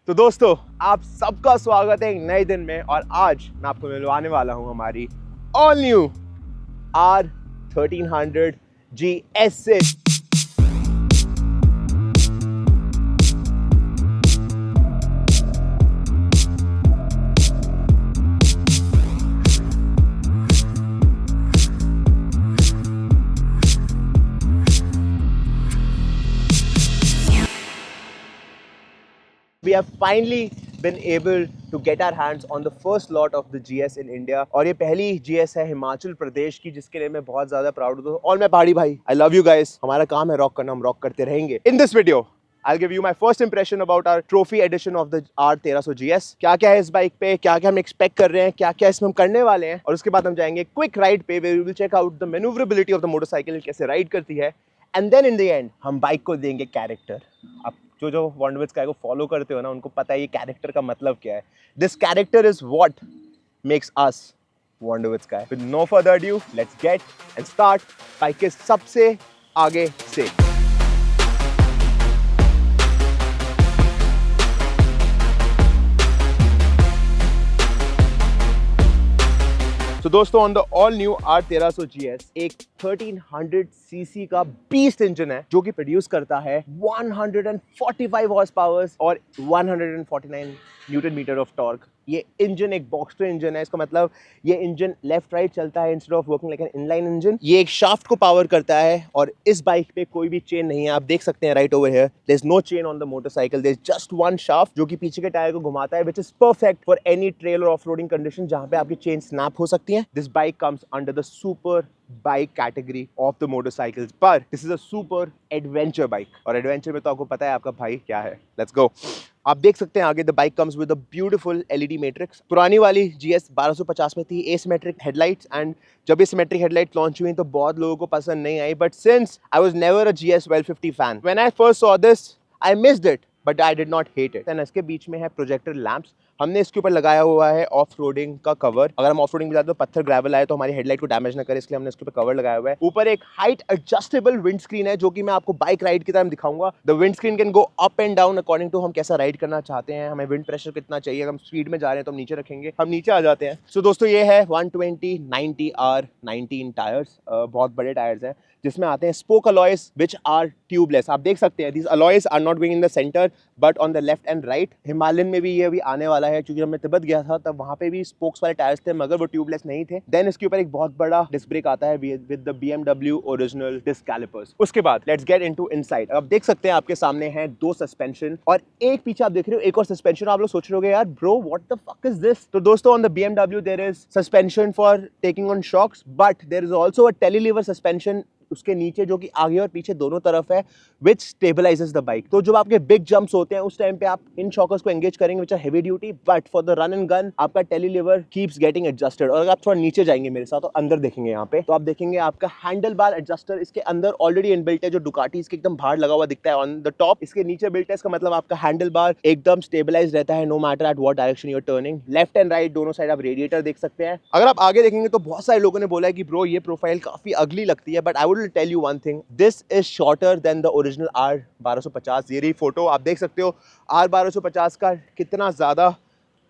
तो दोस्तों आप सबका स्वागत है एक नए दिन में और आज मैं आपको मिलवाने वाला हूं हमारी ऑल न्यू R1300 GS से। We have finally been able to get our hands on the first lot of the GS in India और ये पहली GS है हिमाचल प्रदेश की जिसके लिए मैं बहुत ज़्यादा प्राउड हूँ। और मैं पहाड़ी भाई, I love you guys। हमारा काम है रॉक करना, हम रॉक करते रहेंगे। In this video, I'll give you my first impression about our trophy edition of the R1300 GS। क्या क्या है इस बाइक पे, क्या क्या हम एक्सपेक्ट कर रहे हैं, क्या क्या इसमें हम करने वाले हैं, और उसके बाद हम जाएंगे क्विक राइड पे where we will check out the maneuverability of the motorcycle, कैसे राइड करती है। And then in the end हम बाइक को देंगे कैरेक्टर। आप जो वॉन्डरविद स्काई को फॉलो करते हो ना, उनको पता है ये कैरेक्टर का मतलब क्या है। This character is what makes us wander with sky. With no further adieu, let's get and start bike के सबसे आगे से। तो दोस्तों on the all new R1300 GS एक 1300 सीसी का बीस्ट इंजन है जो कि प्रोड्यूस करता है 145 हॉर्स पावर्स और 149 न्यूटन मीटर ऑफ टॉर्क। ये इंजन एक बॉक्सर इंजन है, इसका मतलब ये इंजन लेफ्ट राइट चलता है instead of working like an inline engine. ये एक शाफ्ट को पावर करता है और इस बाइक पे कोई भी चेन नहीं है। आप देख सकते हैं right over here, there is no chain on the motorcycle, there is just one shaft जो कि पीछे के टायर को घुमाता है, which is perfect for any trail और ऑफ-रोडिंग कंडीशन जहां पे आपकी चेन स्नैप हो सकती है। This bike comes under the super bike category of the motorcycles, पर this is a super adventure bike और एडवेंचर में तो आपको पता है आपका भाई क्या है। Let's go. आप देख सकते हैं आगे the bike comes with a beautiful LED matrix. पुरानी वाली GS 1250 में थी एसिमेट्रिक हेडलाइट्स, एंड जब एसिमेट्रिक हेडलाइट लॉन्च हुई तो बहुत लोगों को पसंद नहीं आई, but since I was never a GS 1250 fan, when I first saw this I missed it but I did not hate it. And इसके बीच में है प्रोजेक्टर लैंप्स। हमने इसके ऊपर लगाया हुआ है ऑफ रोडिंग का कवर। अगर हम ऑफ रोडिंग में जाते तो पत्थर ग्रेवल आए तो हमारी हेडलाइट को डैमेज ना करे, इसलिए हमने इसके ऊपर कवर लगाया हुआ है। ऊपर एक हाइट एडजस्टेबल विंड स्क्रीन है जो कि मैं आपको बाइक राइड की तरह दिखाऊंगा। The wind screen can go up and down according to हम कैसा राइड करना चाहते हैं, हमें विंड प्रेशर कितना चाहिए। अगर हम स्पीड में जा रहे हैं तो हम नीचे रखेंगे, हम नीचे आ जाते हैं। सो दोस्तों ये है 120/90R19 टायर्स, बहुत बड़े टायर्स हैं जिसमें आते हैं spoke alloys which are tubeless. आप देख सकते हैं these alloys are not going in the centre but on the left and right. Himalayan में भी ये अभी आने वाला है, क्योंकि जब मैं तिब्बत गया था तब वहाँ पे भी स्पोक्स वाले टायर्स थे मगर वो ट्यूबलेस नहीं थे। देन इसके ऊपर एक बहुत बड़ा डिस्क ब्रेक आता है with the BMW original disc calipers. उसके बाद लेट्स गेट इनटू इनसाइड। आप देख सकते हैं आपके सामने हैं दो सस्पेंशन और एक पीछे आप देख रहे हो एक और सस्पेंशन। आप लोग सोच रहे होंगे यार bro what the fuck is this. तो दोस्तों on the BMW there is suspension for taking on shocks, but there is also a telelever suspension उसके नीचे जो कि आगे और पीछे दोनों तरफ है, विच स्टेबलाइजेस द बाइक। तो जब आपके बिग जंप्स होते हैं उस टाइम पे आप इन शॉकर्स को एंगेज करेंगे which are heavy duty, but for the run and gun आपका टेलीलीवर कीप्स गेटिंग एडजस्टेड। और अगर आप थोड़ा नीचे जाएंगे मेरे साथ और अंदर देखेंगे यहाँ पे, तो आप देखेंगे आपका हैंडल बार एडजस्टर इसके अंदर ऑलरेडी इनबिल्ट है, जो डुकाटी इसके एकदम बाहर लगा हुआ दिखता है ऑन द टॉप, इसके नीचे बिल्ट है। इसका मतलब आपका हैंडल बार एकदम स्टेबलाइज रहता है no matter at what direction you are turning. Left and right दोनों साइड आप रेडिएटर देख सकते हैं। अगर आप आगे देखेंगे तो बहुत सारे लोगों ने बोला है कि ब्रो ये प्रोफाइल काफी अगली लगती है, but I would tell you one thing, this is shorter than the original R1250। ये रही फोटो, आप देख सकते हो R1250 का कितना ज्यादा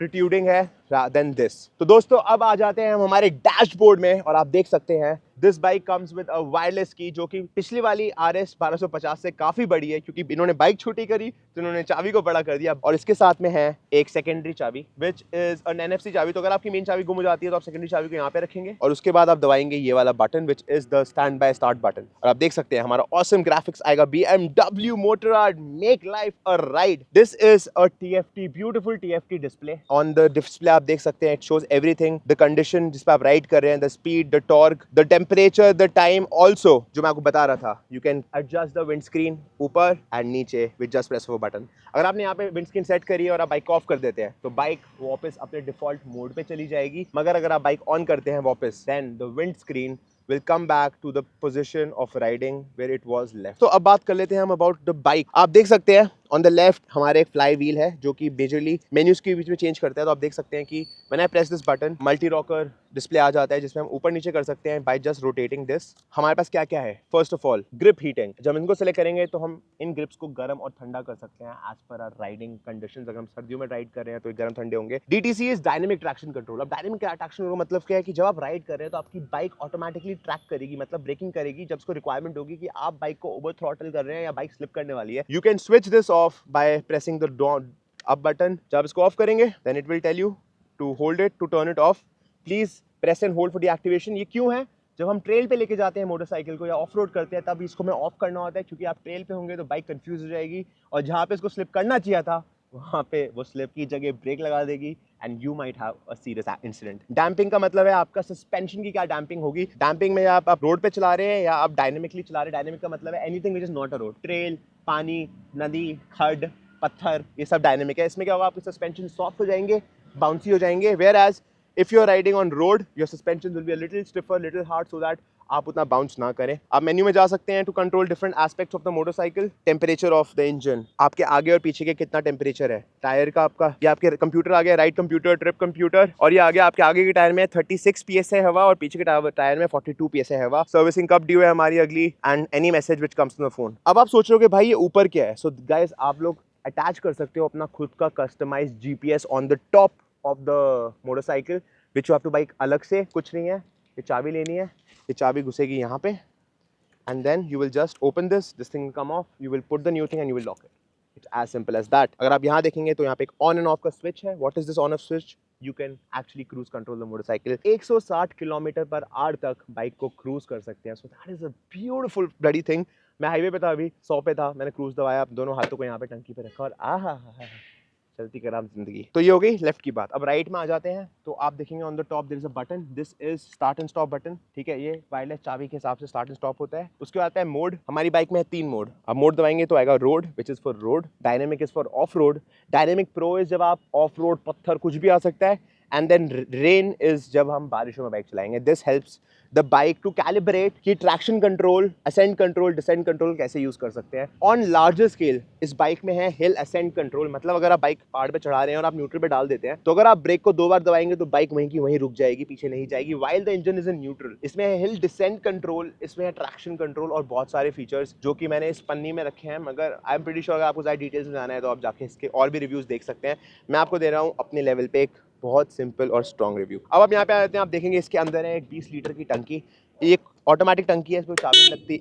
प्रोट्रूडिंग है than this। तो दोस्तों अब आ जाते हैं हम हमारे डैशबोर्ड में और आप देख सकते हैं this bike comes with a wireless की जो कि पिछली वाली RS 1250 से काफी बड़ी है, क्योंकि इन्होंने बाइक छोटी करी तो इन्होंने चाबी को बड़ा कर दिया। और इसके साथ में है एक सेकेंडरी चाबी विच इज एन NFC चाबी। तो अगर आपकी मेन चाबी गुम हो जाती है तो आप सेकेंडरी चाबी को यहाँ पे रखेंगे और उसके बाद आप दबाएंगे ये वाला button which is the stand by start button. और आप देख सकते हैं हमारा ऑसम ग्राफिक्स आएगा BMW Motorrad make life a ride. This is a TFT beautiful TFT display. On the display आप देख सकते हैं it shows everything, the condition जिस पे आप राइड कर रहे हैं, the speed, the torque, the temperature, the time. Also जो मैं आपको बता रहा था, you can adjust the wind screen ऊपर एंड नीचे with just press off button. अगर आपने यहाँ पे विंड स्क्रीन सेट करी है और आप बाइक ऑफ कर देते हैं तो बाइक वापस अपने डिफॉल्ट मोड पे चली जाएगी, मगर अगर आप बाइक ऑन करते हैं वापस, then the wind screen will come back to the position of riding where it was left। तो अब बात कर लेते हैं हम about the bike। आप देख सकते हैं ऑन द लेफ्ट हमारे एक फ्लाई व्हील है जो कि मेजरली मेन्यूज के बीच में चेंज करता है। तो आप देख सकते हैं कि when I press this button multi rocker display आ जाता है जिसमें हम ऊपर नीचे कर सकते हैं बाय जस्ट रोटेटिंग दिस। हमारे पास क्या क्या है, first of all grip heating. जब इनको सेलेक्ट करेंगे तो हम इन ग्रिप्स को गर्म और ठंडा कर सकते हैं as per hour riding conditions. अगर हम सर्दियों में राइड कर रहे हैं तो गर्म ठंडे होंगे। DTC is dynamic traction control. अब डायनेमिक ट्रैक्शन कंट्रोल का मतलब क्या है कि जब आप राइड कर रहे हैं तो आपकी बाइक ऑटोमेटिकली ट्रैक करेगी, मतलब ब्रेकिंग करेगी जब उसको रिक्वायरमेंट होगी कि आप बाइक को ओवर थ्रॉटल कर रहे हैं या बाइक स्लिप करने वाली है। You can switch this off by pressing the up button. जब इसको ऑफ करेंगे then it will tell you to hold it, to turn it off please press and hold for the activation. ये क्यों है? जब हम ट्रेल पे लेके जाते हैं मोटरसाइकिल को या ऑफ रोड करते हैं तब इसको हमें ऑफ करना होता है, क्योंकि आप ट्रेल पे होंगे तो बाइक कंफ्यूज हो जाएगी और जहाँ पे इसको स्लिप करना चाहिए था वहाँ पे वो स्लिप की जगह ब्रेक लगा देगी and you might have a serious incident. Damping का मतलब है आपका सस्पेंशन की क्या डैम्पिंग होगी। डैम्पिंग में आप रोड पे चला रहे हैं या आप डायनेमिकली चला रहे हैं। डायनेमिक का मतलब है anything which is not a road, trail, पानी, नदी, खड, पत्थर, ये सब डायनेमिक है। इसमें क्या होगा, आपके सस्पेंशन सॉफ्ट हो जाएंगे, बाउंसी हो जाएंगे। Where as if you are riding on road your suspension will be a little stiffer, little hard, so that आप उतना बाउंस ना करें। आप मेन्यू में जा सकते हैं to control different aspects of the motorcycle. Temperature of the engine, आपके आगे और पीछे के कितना टेम्परेचर है, टायर का आपका, ये आपके कंप्यूटर आ गया, राइट कंप्यूटर, ट्रिप कंप्यूटर, और ये आ गया आपके आगे के टायर में 36 PSI हवा और पीछे के टायर में 42 PSI हवा। सर्विसिंग कब ड्यू है हमारी अगली, and any message which comes to the phone. अब आप सोच रहे हो कि भाई ये ऊपर क्या है। सो गाइस आप लोग अटैच कर सकते हो अपना खुद का customised GPS on the top of the motorcycle which you have to bike. अलग से कुछ नहीं है, ये चाबी लेनी है, ये चाबी घुसेगी यहाँ पे and then you will just open this thing come off, you will put the new thing and you will lock it. It's as simple as that. अगर आप यहाँ देखेंगे तो यहाँ पे एक ऑन एंड ऑफ का स्विच है। What is this on off switch? You can actually cruise control the motorcycle. 160 km/h तक बाइक को क्रूज कर सकते हैं। So that is a beautiful bloody thing. मैं हाईवे पे था, अभी 100 पे था, मैंने क्रूज दबाया, दोनों हाथों को यहाँ पे टंकी पे रखा और चलती कराम जिंदगी। तो ये हो गई लेफ्ट की बात। अब राइट में आ जाते हैं तो आप देखेंगे on the top there is a button, this is start and stop button. ठीक है, ये वायरलेस चाबी के हिसाब से स्टार्ट एंड स्टॉप होता है। उसके बाद आता है मोड। हमारी बाइक में है 3 मोड। अब मोड दबाएंगे तो आएगा road which is for road, dynamic is for of road, dynamic pro is जब आप ऑफ रोड पत्थर कुछ भी आ सकता है, एंड देन रेन इज जब हम बारिशों में बाइक चलाएंगे। This helps the bike to calibrate कि traction control, ascend control, descend control कैसे यूज कर सकते हैं। ऑन लार्जर स्केल इस बाइक में है हिल असेंड कंट्रोल। मतलब अगर आप बाइक पहाड़ पे चढ़ा रहे हैं और आप न्यूट्रल पे डाल देते हैं तो अगर आप ब्रेक को 2 बार दबाएंगे तो बाइक वहीं की वहीं रुक जाएगी, पीछे नहीं जाएगी, while the engine is in neutral. इसमें है हिल डिसेंड कंट्रोल, इसमें है ट्रैक्शन कंट्रोल और बहुत सारे फीचर्स जो कि मैंने इस पन्नी में रखे हैं। मगर आई एम प्रीटी श्योर अगर आपको ज़्यादा डिटेल्स में जाना है तो आप जाके इसके और भी रिव्यूज देख सकते हैं। मैं आपको दे रहा हूँ अपने लेवल पे एक बहुत सिंपल और स्ट्रॉन्ग रिव्यू। अब आप यहाँ पे आ जाते हैं, आप देखेंगे इसके अंदर है एक 20 लीटर की टंकी। एक ऑटोमेटिक टंकी है, इसमें चाबी नहीं लगती,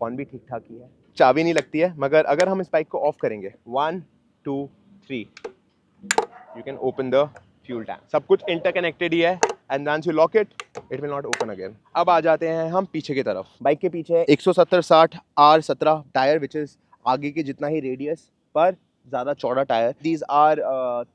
हॉर्न भी ठीक ठाक ही है, चाबी नहीं लगती है। मगर अगर हम इस बाइक को ऑफ करेंगे 1 2 3 you can open the fuel tank. सब कुछ इंटरकनेक्टेड ही है and once you lock it it will not open again. अब आ जाते हैं हम पीछे की तरफ। बाइक के पीछे 170/60 R17 टायर विच इज आगे के जितना ही रेडियस पर ज़्यादा चौड़ा tyre. These are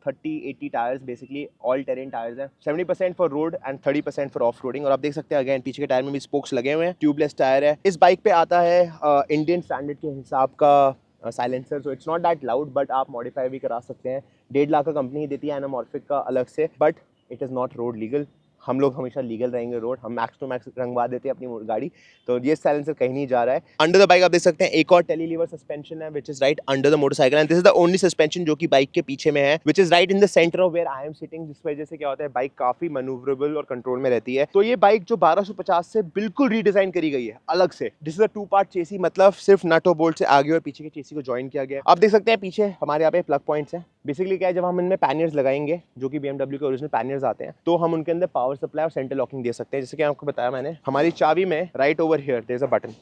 30-80 tyres, basically all terrain tyres हैं। 70% for road and 30% for off roading. और आप देख सकते हैं अगेन पीछे के टायर में भी स्पोक्स लगे हुए हैं। ट्यूबलेस टायर है। इस बाइक पे आता है इंडियन स्टैंडर्ड के हिसाब का silencer, so it's not that loud, but आप मॉडिफाई भी करा सकते हैं। 1.5 लाख का कंपनी देती है एनामॉर्फिक का अलग से, but it is not road legal. हम लोग हमेशा लीगल रहेंगे रोड, हम मैक्स टू मैक्स रंगवा देते हैं अपनी गाड़ी, तो ये साइलेंसर कहीं नहीं जा रहा है। अंडर द बाइक आप देख सकते हैं एक और टेलीलीवर सस्पेंशन है which is right under the motorcycle, and this is the only suspension जो कि बाइक के पीछे में है, which is right in the centre of where I am sitting. जिस वजह से क्या होता है बाइक काफी मैन्यूवरेबल और कंट्रोल में रहती है। तो ये बाइक जो 1250 से बिल्कुल रीडिजाइन करी गई है अलग से। दिस इज अ 2 पार्ट चेसी, मतलब सिर्फ नट और बोल्ट से आगे और पीछे के चेसी को ज्वाइन किया गया। आप देख सकते हैं पीछे हमारे यहाँ पे प्लग पॉइंट्स हैं। बेसिकली क्या है, जब हम इनमें पैनियर्स लगाएंगे जो कि BMW के ओरिजिनल पैनियर्स आते हैं, तो हम उनके अंदर पावर सप्लाई और सेंटर लॉकिंग दे सकते हैं। जैसे कि आपको बताया मैंने, हमारी चाबी में right over here there is a button.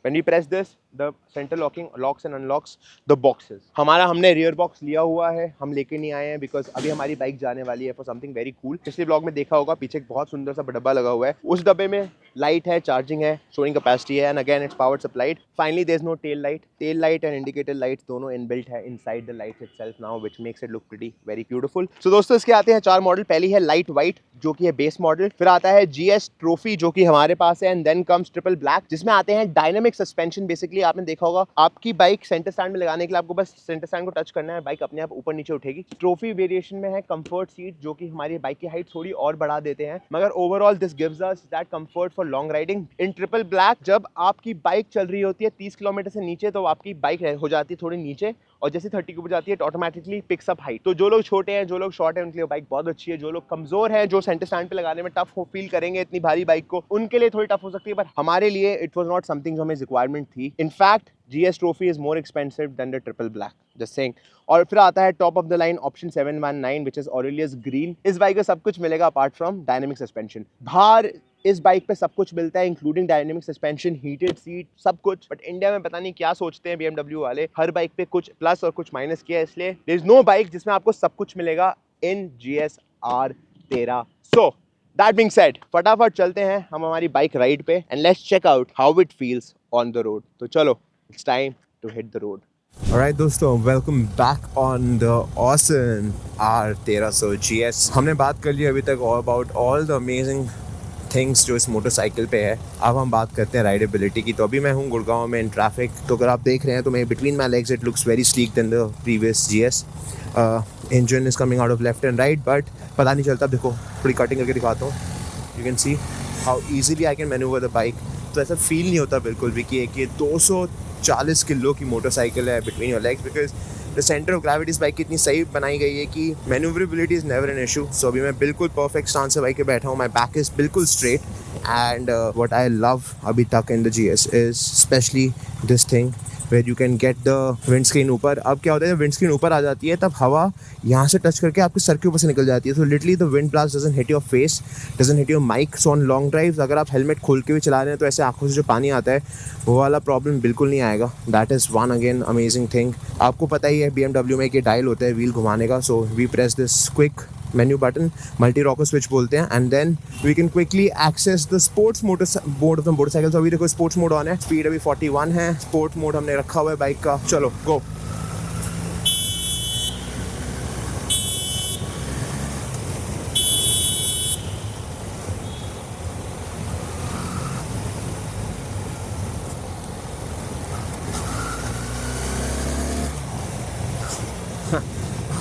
When we press this, the center locking locks and unlocks the boxes. हमने rear box लिया हुआ है, हम लेके नहीं आए हैं बिकॉज अभी हमारी बाइक जाने वाली है फॉर समथिंग वेरी कूल। पिछले ब्लॉग में देखा होगा पीछे एक बहुत सुंदर सा डब्बा लगा हुआ है, उस डब्बे में लाइट है, चार्जिंग है, स्टोरिंग कैपेसिटी है, and again it's power supplied. Finally there is no tail light. Tail light and indicator light दोनों इनबिल्ट है inside the light itself now, which makes it look pretty very beautiful. So दोस्तों इसके आते हैं 4 model. पहली है light white जो कि है बेस मॉडल, फिर आता है GS ट्रॉफी जो कि हमारे पास है, and then comes triple black जिसमें आते हैं डायनामिक सस्पेंशन। बेसिकली आपने देखा होगा आपकी बाइक सेंटर स्टैंड में लगाने के लिए आपको बस सेंटर स्टैंड को टच करना है, बाइक अपने आप ऊपर नीचे उठेगी। ट्रॉफी वेरिएशन में है कंफर्ट सीट जो कि हमारी बाइक की हाइट थोड़ी और बढ़ा देते हैं, मगर overall this gives us that comfort for long riding. In triple black जब आपकी बाइक चल रही होती है 30 किलोमीटर से नीचे तो आपकी बाइक हो जाती है थोड़ी नीचे, और जैसे 30 के ऊपर जाती है तो ऑटोमेटिकली पिक्स अप हाइट। तो जो लोग छोटे हैं, जो लोग शॉर्ट हैं, उनके लिए बाइक बहुत अच्छी है। जो लोग कमजोर हैं, जो सेंटर स्टैंड पे लगाने में टफ फील करेंगे इतनी भारी बाइक को, उनके लिए थोड़ी टफ हो सकती है, बट हमारे लिए इट वाज नॉट समथिंग जो हमें रिक्वायरमेंट थी। In fact GS trophy is more expensive than the triple black, just saying. और फिर आता है top of the line option 719 which is Aurelius green. इस बाइक में सब कुछ मिलेगा अपार्ट फ्रॉम डायनेमिक सस्पेंशन। बाहर इस बाइक पे सब कुछ मिलता है including dynamic suspension, heated seat, सब कुछ। बट इंडिया में पता नहीं क्या सोचते हैं BMW वाले, हर बाइक पे कुछ प्लस और कुछ माइनस किया है, इसलिए देयर इज नो बाइक जिसमें आपको सब कुछ मिलेगा in GS R13। So that being said, फटाफट चलते हैं हम हमारी बाइक राइड पे and let's check out how it feels on the road. तो चलो, it's time to hit the road. Alright दोस्तों, welcome back on the awesome R1300 GS। हमने बात कर ली अभी तक about all the amazing things जो इस मोटरसाइकिल पे है। अब हम बात करते हैं राइडेबिलिटी की। तो अभी मैं हूँ गुड़गांव में इन ट्रैफिक। तो अगर आप देख रहे हैं तो मैं between my legs it looks very sleek then the previous GS। Engine is coming out of left and right, but पता नहीं चलता। देखो, थोड़ी कटिंग करके दिखाता हूँ। You can see how easily I can manoeuvre the bike. तो ऐसा फील नहीं होता बिल्कुल भी कि ये 240 किलो की मोटरसाइकिल है between your legs, because the centre of gravity इस बाइक की इतनी सही बनाई गई है कि manoeuvrability is never an issue. So अभी मैं बिल्कुल परफेक्ट स्टांस से बाइक पे बैठा हूँ। माई बैक इज़ बिल्कुल straight and what I love अभी तक in the GS is specially this thing where you can get the wind screen ऊपर। अब क्या होता है, जब विंड स्क्रीन ऊपर आ जाती है तब हवा यहाँ से टच करके आपके सर के ऊपर से निकल जाती है। तो literally the wind blast doesn't hit your face, doesn't hit your mic. So on long drives अगर आप हेलमेट खोल के भी चला रहे हैं तो ऐसे आंखों से जो पानी आता है वो वाला प्रॉब्लम बिल्कुल नहीं आएगा। That is one again amazing thing. आपको पता ही है BMW में कि डायल होता है व्हील घुमाने का। So we press this quick menu button, multi rocker switch बोलते हैं, and then we can quickly access the sports mode of the motorcycle. तो अभी देखो स्पोर्ट्स मोड ऑन है, स्पीड अभी 41 है, स्पोर्ट मोड हमने रखा हुआ है बाइक का। चलो गो।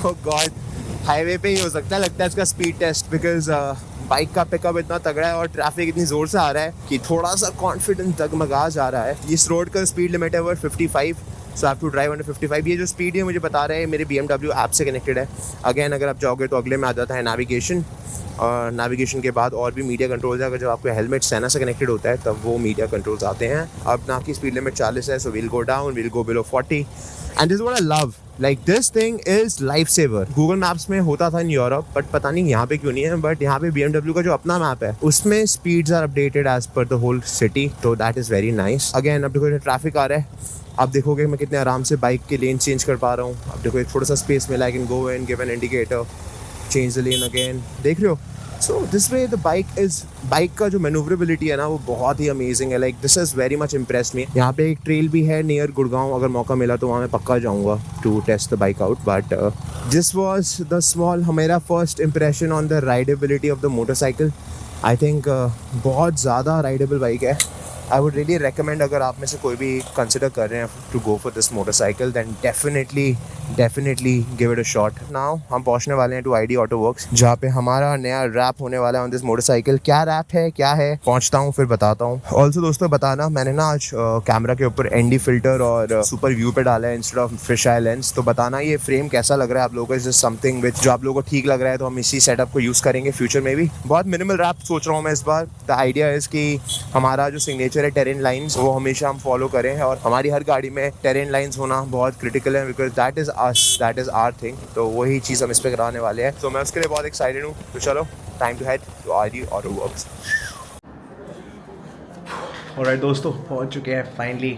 ओह गॉड, हाईवे पे ही हो सकता है लगता है इसका स्पीड टेस्ट, बिकॉज बाइक का पिकअप इतना तगड़ा है और ट्रैफिक इतनी ज़ोर से आ रहा है कि थोड़ा सा कॉन्फिडेंस डगमगा जा रहा है। इस रोड का स्पीड लिमिट है वो 55, so I have to drive under 55। ये जो स्पीड है मुझे बता रहे हैं मेरे BMW ऐप से कनेक्टेड है। अगेन अगर आप जाओगे तो अगले में आ जाता है नेविगेशन, और नेविगेशन के बाद और भी मीडिया कंट्रोल्स है। अगर जब आपका हेलमेट सेना से कनेक्टेड होता है तब वो मीडिया कंट्रोल्स आते हैं। अब ना की स्पीड लिमिट 40 है, so we'll go down, we'll go below 40। And this what I love, like this thing is life saver. Google maps में होता था इन यूरोप, बट पता नहीं यहाँ पे क्यों नहीं है। बट यहाँ पे BMW का जो अपना मैप है उसमें speeds are updated as per the whole city, तो that is very nice. Again अब देखो ट्रैफिक आ रहा है, आप देखोगे मैं कितने आराम से बाइक के लेन चेंज कर पा रहा हूँ। अब देखो एक थोड़ा सा स्पेस मिला, I can go in, give an indicator, change the lane again. देख रहे हो? So this way the bike का जो मैनूवरेबिलिटी है ना वो बहुत ही अमेजिंग है। Like this is very much impress me. यहाँ पे एक ट्रेल भी है नियर गुड़गांव, अगर मौका मिला तो वहाँ मैं पक्का जाऊँगा to test the bike out. But this was the small मेरा first impression on the rideability of the motorcycle. I think बहुत ज़्यादा राइडेबल बाइक है। आई वुड रियली रेकमेंड, अगर आप में से कोई भी कंसिडर कर रहे हैं to go for this motorcycle, then definitely give it a shot. Now हम पहुंचने वाले हैं टू ID ऑटो वर्क्स, जहाँ पे हमारा नया रैप होने वाला है ऑन दिस मोटरसाइकिल। क्या रैप है, क्या है, पहुंचता हूँ फिर बताता हूँ। ऑल्सो दोस्तों बताना, मैंने ना आज कैमरा के ऊपर ND फिल्टर और सुपर व्यू पे डाला है instead of fish eye lens. तो बताना ये फ्रेम कैसा लग रहा है आप लोगों को। इज दिस समथिंग विच जो आप लोगों को ठीक लग रहा है तो हम इसी सेटअप को यूज़ करेंगे फ्यूचर में भी। बहुत मिनिमल रैप सोच रहा हूँ मैं इस बार। द आइडिया इज़ कि हमारा जो सिग्नेचर है टेरेन लाइंस, वो हमेशा हम फॉलो करें, और हमारी हर गाड़ी में टेरेन लाइंस होना बहुत क्रिटिकल है, because that is us, that is our thing. तो वही चीज़ हम इस पे कराने वाले हैं। तो मैं उसके लिए बहुत एक्साइटेड हूँ। तो चलो, time to head to ID auto works. Alright दोस्तों, पहुंच चुके हैं finally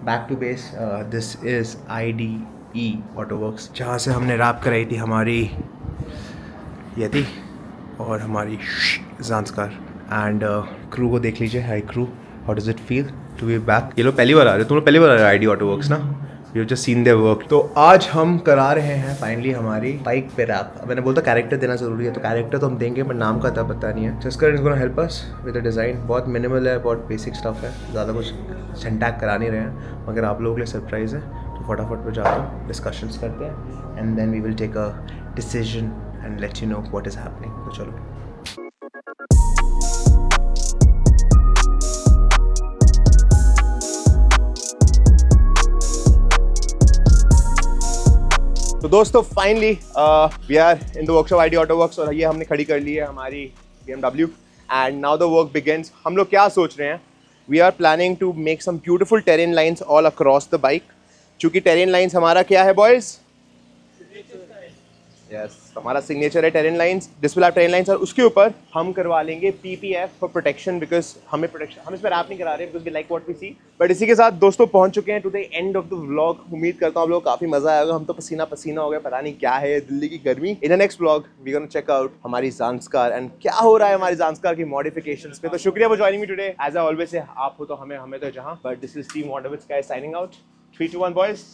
back to base. This is IDE auto works, जहाँ से हमने रैप कराई थी हमारी यति और हमारी ज़ांस्कार। एंड क्रू को देख लीजिए, hi crew, how does it feel to be back. ये लोग पहली बार आ रहे हो, तुम लोग पहली बार आ रहे हो ID ऑटो वर्क्स ना, you just seen their work. तो आज हम करा रहे हैं फाइनली हमारी बाइक पे रैप। मैंने बोलता कैरेक्टर देना जरूरी है, तो कैरेक्टर तो हम देंगे, पर नाम का तब पता नहीं है। Jaskar is gonna help us with the design. बहुत मिनिमल है, बहुत बेसिक स्टफ है, ज़्यादा कुछ सिंटैग करा नहीं रहे हैं, मगर आप लोगों के लिए सरप्राइज़ है। तो फटाफट पे जाते हैं, डिस्कशंस करते हैं, and then we will take a decision and let you know what is happening. तो चलो। तो दोस्तों finally we are in the workshop ID auto works और ये हमने खड़ी कर ली है हमारी BMW and now the work begins. हम लोग क्या सोच रहे हैं, we are planning to make some beautiful terrain lines all across the bike. चूंकि टेरेन लाइंस हमारा क्या है बॉयज, यस हमारा सिग्नेचर है terrain lines, display of terrain lines, और उसके ऊपर हम करवा लेंगे PPF फॉर प्रोटेक्शन बिकॉज हमें प्रोटेक्शन, हम इस पर रैप नहीं करा रहे because we like what we see. But इसी के साथ दोस्तों पहुंच चुके हैं to the end of the vlog. उम्मीद करता हूं आप लोग काफी मजा आएगा, हम तो पसीना पसीना हो गया, पता नहीं क्या है दिल्ली की गर्मी। In the next vlog we gonna check out हमारी ज़ांस्कार एंड क्या हो रहा है हमारी ज़ांस्कार की मॉडिफिकेशंस पे। तो शुक्रिया for joining me today, as I always say आप हो तो हमें, हमें तो जहां। But this is team wander with sky signing out. 3 2 1 boys.